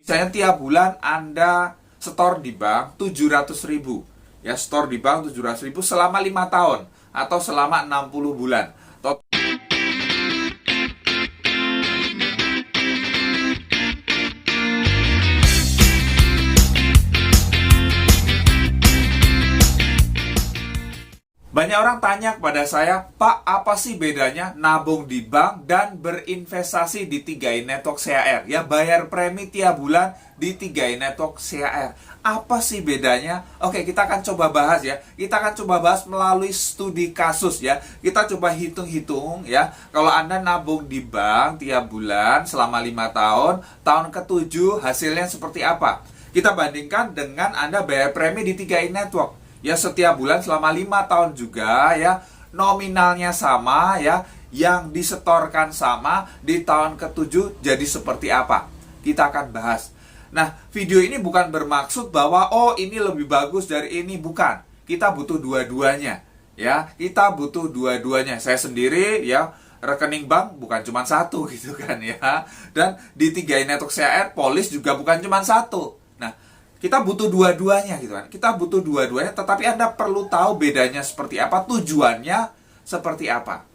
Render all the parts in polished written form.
Misalnya tiap bulan Anda setor di bank 700.000. Ya, setor di bank 700.000 selama 5 tahun atau selama 60 bulan. Banyak orang tanya kepada saya, Pak, apa sih bedanya nabung di bank dan berinvestasi di 3i Network CHR? Ya, bayar premi tiap bulan di 3i Network CHR. Apa sih bedanya? Oke, kita akan coba bahas ya. Kita akan coba bahas melalui studi kasus ya. Kita coba hitung-hitung ya. Kalau Anda nabung di bank tiap bulan selama 5 tahun, tahun ke-7 hasilnya seperti apa? Kita bandingkan dengan Anda bayar premi di 3i Network. Ya, setiap bulan selama 5 tahun juga ya, nominalnya sama ya, yang disetorkan sama, di tahun ke-7 jadi seperti apa? Kita akan bahas. Nah, video ini bukan bermaksud bahwa oh ini lebih bagus dari ini, bukan. Kita butuh dua-duanya ya, kita butuh dua-duanya. Saya sendiri ya, rekening bank bukan cuma satu gitu kan ya. Dan di 3i Network CHR polis juga bukan cuma satu. Nah, kita butuh dua-duanya gitu kan. Kita butuh dua-duanya, tetapi Anda perlu tahu bedanya seperti apa, tujuannya seperti apa.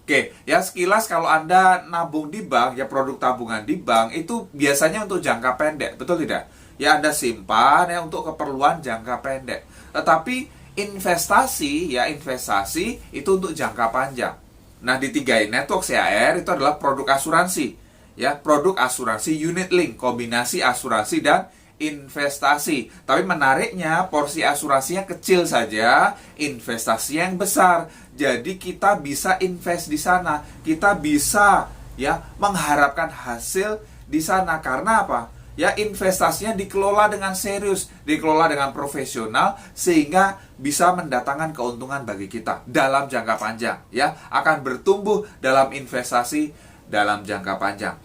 Oke, ya sekilas kalau Anda nabung di bank, ya produk tabungan di bank itu biasanya untuk jangka pendek, betul tidak? Ya Anda simpan ya untuk keperluan jangka pendek. Tetapi investasi, ya investasi itu untuk jangka panjang. Nah, di 3i Network CHR itu adalah produk asuransi. Ya, produk asuransi unit link, kombinasi asuransi dan investasi. Tapi menariknya porsi asuransinya kecil saja, investasi yang besar. Jadi kita bisa invest di sana. Kita bisa ya mengharapkan hasil di sana. Karena apa? Ya, investasinya dikelola dengan serius, dikelola dengan profesional sehingga bisa mendatangkan keuntungan bagi kita dalam jangka panjang, ya. Akan bertumbuh dalam investasi dalam jangka panjang.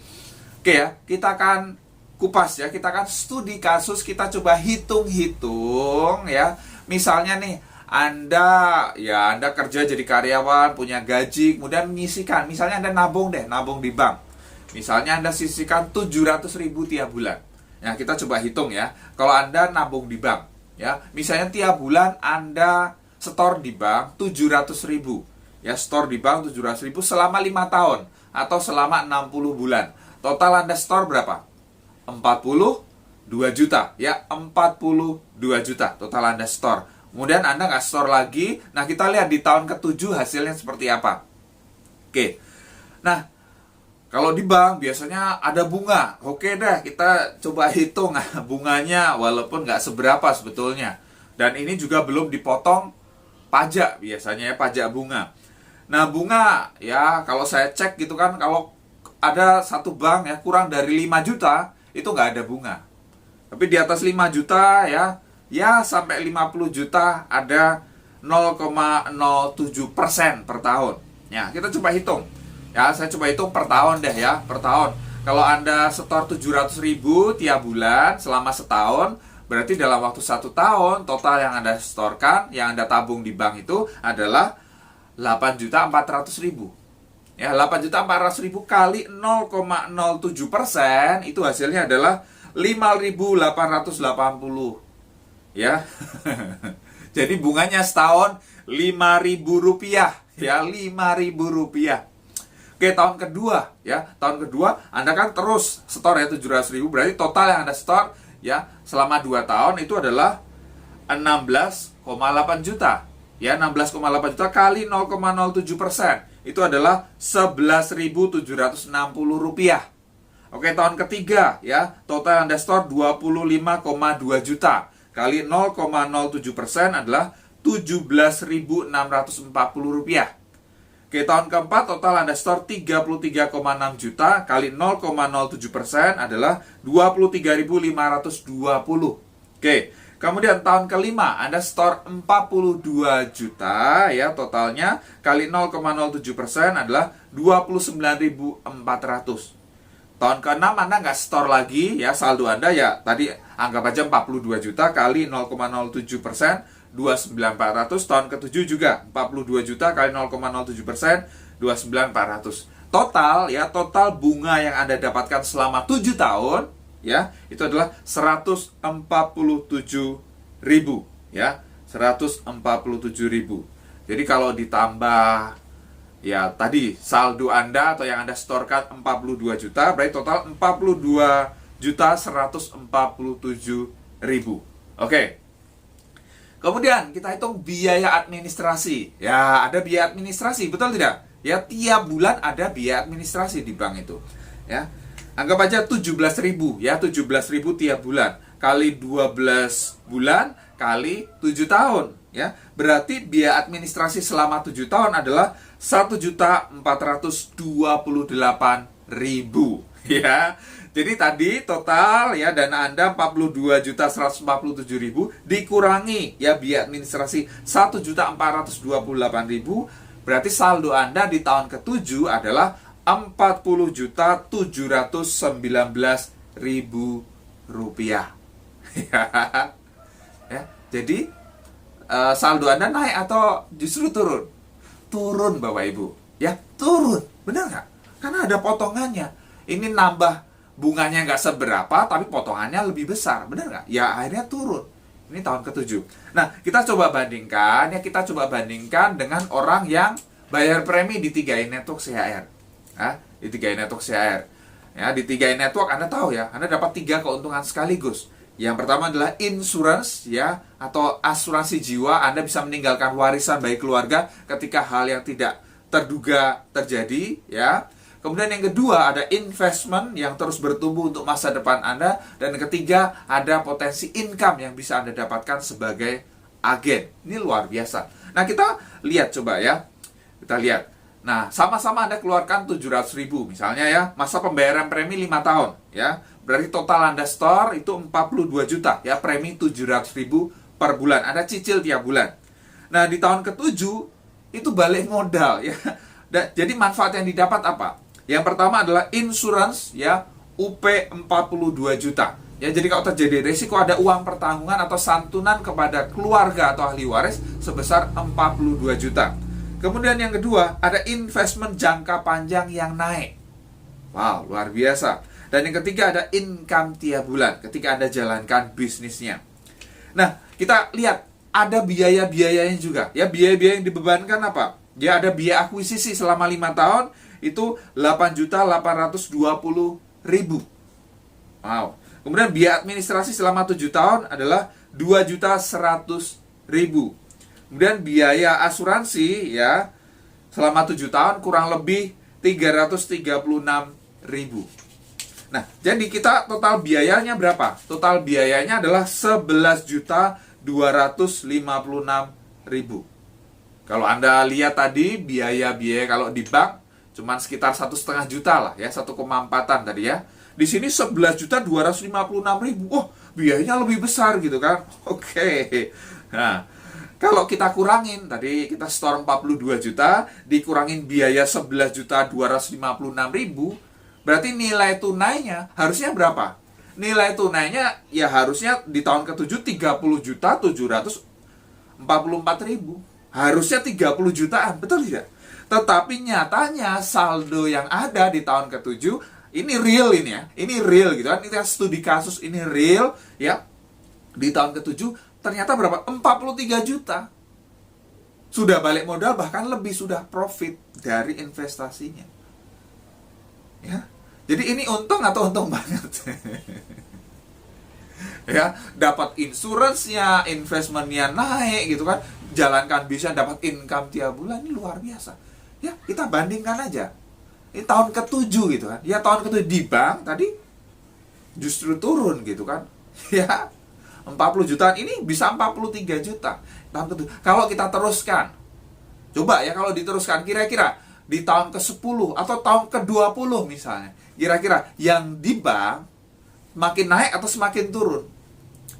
Oke ya, kita akan kupas ya, kita akan studi kasus, kita coba hitung-hitung ya. Misalnya nih, Anda kerja jadi karyawan, punya gaji, kemudian menyisihkan, misalnya Anda nabung di bank. Misalnya Anda sisihkan 700.000 tiap bulan. Ya, kita coba hitung ya. Kalau Anda nabung di bank, ya, misalnya tiap bulan Anda setor di bank 700.000. Ya, setor di bank 700.000 selama 5 tahun atau selama 60 bulan. Total Anda setor berapa? 42 juta ya, 42 juta total Anda store. Kemudian Anda nggak store lagi. Nah, kita lihat di tahun ke-7 hasilnya seperti apa. Oke. Nah, kalau di bank biasanya ada bunga. Oke deh, kita coba hitung bunganya, walaupun nggak seberapa sebetulnya. Dan ini juga belum dipotong pajak biasanya ya, pajak bunga. Nah, bunga ya kalau saya cek gitu kan, kalau ada satu bank ya kurang dari 5 juta itu nggak ada bunga. Tapi di atas 5 juta ya sampai 50 juta ada 0,07% per tahun. Ya, kita coba hitung. Ya, saya coba hitung per tahun deh ya, per tahun. Kalau Anda setor 700.000 tiap bulan selama setahun, berarti dalam waktu 1 tahun total yang Anda setorkan, yang Anda tabung di bank itu adalah 8.400.000. Ya, 8.400.000 kali 0,07% itu hasilnya adalah 5.880. Ya. Jadi bunganya setahun 5.000 rupiah. Ya, 5.000 rupiah. Oke, tahun kedua ya. Tahun kedua Anda kan terus setor ya 700.000, berarti total yang Anda setor ya selama 2 tahun itu adalah 16,8 juta. Ya, 16,8 juta kali 0,07%. Itu adalah 11.760 rupiah. Oke, tahun ketiga ya, total Anda store 25,2 juta kali 0,07% adalah 17.640 rupiah. Oke, tahun keempat total Anda store 33,6 juta kali 0,07% adalah 23.520. Oke, kemudian tahun kelima Anda store 42 juta ya, totalnya kali 0,07% adalah 29.400. Tahun ke-6 Anda nggak store lagi ya, saldo Anda ya tadi anggap aja 42 juta kali 0,07%, 29.400. Tahun ke-7 juga 42 juta kali 0,07%, 29.400. Total ya, total bunga yang Anda dapatkan selama 7 tahun ya, itu adalah 147.000 ya, 147.000. Jadi kalau ditambah ya tadi saldo Anda atau yang Anda setorkan 42 juta, berarti total 42.147.000. Oke. Kemudian kita hitung biaya administrasi. Ya, ada biaya administrasi, betul tidak? Ya, tiap bulan ada biaya administrasi di bank itu. Ya. Anggap aja 17.000 ya, 17.000 tiap bulan kali 12 bulan kali 7 tahun ya. Berarti biaya administrasi selama 7 tahun adalah 1.428.000 ya. Jadi tadi total ya dana Anda 42.147.000 dikurangi ya biaya administrasi 1.428.000, berarti saldo Anda di tahun ke-7 adalah 40.719.000 rupiah. Ya, jadi saldo Anda naik atau justru turun? Turun, Bapak Ibu. Ya, turun. Benar nggak? Karena ada potongannya. Ini nambah bunganya nggak seberapa, tapi potongannya lebih besar. Benar nggak? Ya, akhirnya turun. Ini tahun ke-7. Nah, kita coba bandingkan. Ya, kita coba bandingkan dengan orang yang bayar premi di 3i Network CHR. Ya, di 3i Network CHR. Ya, di 3i Network Anda tahu ya, Anda dapat 3 keuntungan sekaligus. Yang pertama adalah insurance ya, atau asuransi jiwa. Anda bisa meninggalkan warisan bagi keluarga ketika hal yang tidak terduga terjadi ya. Kemudian yang kedua ada investment yang terus bertumbuh untuk masa depan Anda. Dan yang ketiga ada potensi income yang bisa Anda dapatkan sebagai agen. Ini luar biasa. Nah, kita lihat coba ya. Kita lihat. Nah, sama-sama Anda keluarkan 700.000 misalnya ya. Masa pembayaran premi 5 tahun ya. Berarti total Anda store itu 42 juta ya. Premi 700.000 per bulan. Anda cicil tiap bulan. Nah, di tahun ke-7 itu balik modal ya. Jadi manfaat yang didapat apa? Yang pertama adalah insurance ya, UP 42 juta. Ya, jadi kalau terjadi risiko ada uang pertanggungan atau santunan kepada keluarga atau ahli waris sebesar 42 juta. Kemudian yang kedua, ada investment jangka panjang yang naik. Wow, luar biasa. Dan yang ketiga ada income tiap bulan ketika Anda jalankan bisnisnya. Nah, kita lihat ada biaya-biayanya juga. Ya, biaya-biaya yang dibebankan apa? Ya, ada biaya akuisisi selama 5 tahun itu 8.820.000. Wow. Kemudian biaya administrasi selama 7 tahun adalah 2.100.000. Kemudian biaya asuransi ya selama 7 tahun kurang lebih 336.000. Nah, jadi kita total biayanya berapa? Total biayanya adalah 11.256.000. Kalau Anda lihat tadi biaya-biaya kalau di bank cuman sekitar 1,5 juta lah ya, 1,4-an tadi ya. Di sini 11.256.000. Oh, biayanya lebih besar gitu kan. Oke. Nah, kalau kita kurangin tadi kita store 42 juta dikurangin biaya 11.256.000, berarti nilai tunainya harusnya berapa? Nilai tunainya ya harusnya di tahun ke-7 30.744.000. Harusnya 30 jutaan, betul tidak? Tetapi nyatanya saldo yang ada di tahun ke-7 ini real ini ya. Ini real gitu kan. Ini studi kasus, ini real ya. Di tahun ke-7 ternyata berapa? 43 juta. Sudah balik modal, bahkan lebih, sudah profit dari investasinya. Ya. Jadi ini untung atau untung banget? Ya, dapat insurance-nya, investment-nya naik gitu kan. Jalankan bisa dapat income tiap bulan, ini luar biasa. Ya, kita bandingkan aja. Ini tahun ke-7 gitu kan. Ya, tahun ke-7 di bank tadi justru turun gitu kan. Ya, 40 jutaan ini bisa 43 juta. Tahun ke-7. Kalau kita teruskan, coba ya kalau diteruskan kira-kira di tahun ke-10 atau tahun ke-20 misalnya. Kira-kira yang di bank makin naik atau semakin turun?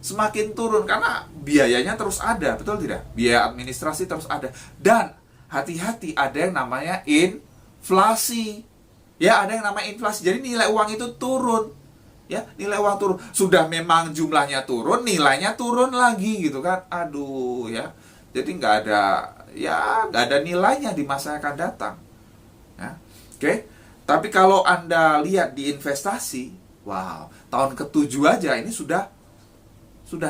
Semakin turun karena biayanya terus ada, betul tidak? Biaya administrasi terus ada. Dan hati-hati, ada yang namanya inflasi. Ya, ada yang namanya inflasi. Jadi nilai uang itu turun. Ya, nilai uang turun. Sudah memang jumlahnya turun, nilainya turun lagi gitu kan. Aduh ya. Jadi nggak ada nilainya di masa yang akan datang. Ya. Oke. Tapi kalau Anda lihat di investasi, wow, tahun ke-7 aja ini sudah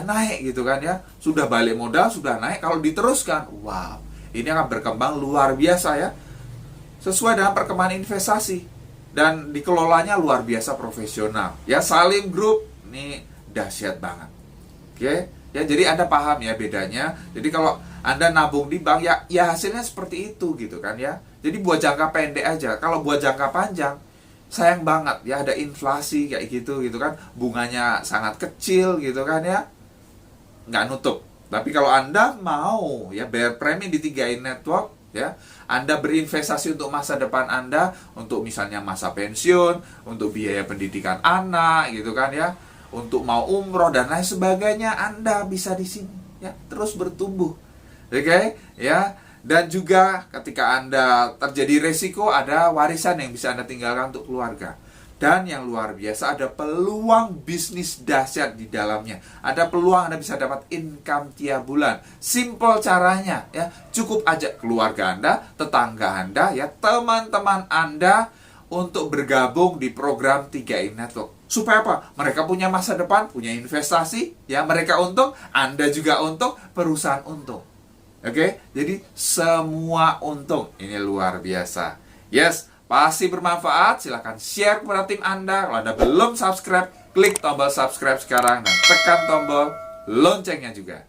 naik gitu kan ya. Sudah balik modal, sudah naik. Kalau diteruskan, wow, ini akan berkembang luar biasa ya. Sesuai dengan perkembangan investasi. Dan dikelolanya luar biasa profesional. Ya, Salim Group ini dahsyat banget. Oke, ya jadi Anda paham ya bedanya. Jadi kalau Anda nabung di bank ya hasilnya seperti itu gitu kan ya. Jadi buat jangka pendek aja. Kalau buat jangka panjang sayang banget ya, ada inflasi kayak gitu kan. Bunganya sangat kecil gitu kan ya. Nggak nutup. Tapi kalau Anda mau ya bayar premi di 3i Network ya, Anda berinvestasi untuk masa depan Anda, untuk misalnya masa pensiun, untuk biaya pendidikan anak gitu kan ya, untuk mau umroh dan lain sebagainya, Anda bisa di sini ya, terus bertumbuh. Oke, ya. Dan juga ketika Anda terjadi resiko, ada warisan yang bisa Anda tinggalkan untuk keluarga. Dan yang luar biasa, ada peluang bisnis dahsyat di dalamnya. Ada peluang Anda bisa dapat income tiap bulan. Simple caranya ya. Cukup ajak keluarga Anda, tetangga Anda ya, teman-teman Anda untuk bergabung di program 3i Network. Supaya apa? Mereka punya masa depan, punya investasi, ya, mereka untung, Anda juga untung, perusahaan untung. Oke? Jadi semua untung. Ini luar biasa. Yes, pasti bermanfaat. Silahkan share kepada tim Anda. Kalau Anda belum subscribe, klik tombol subscribe sekarang dan tekan tombol loncengnya juga.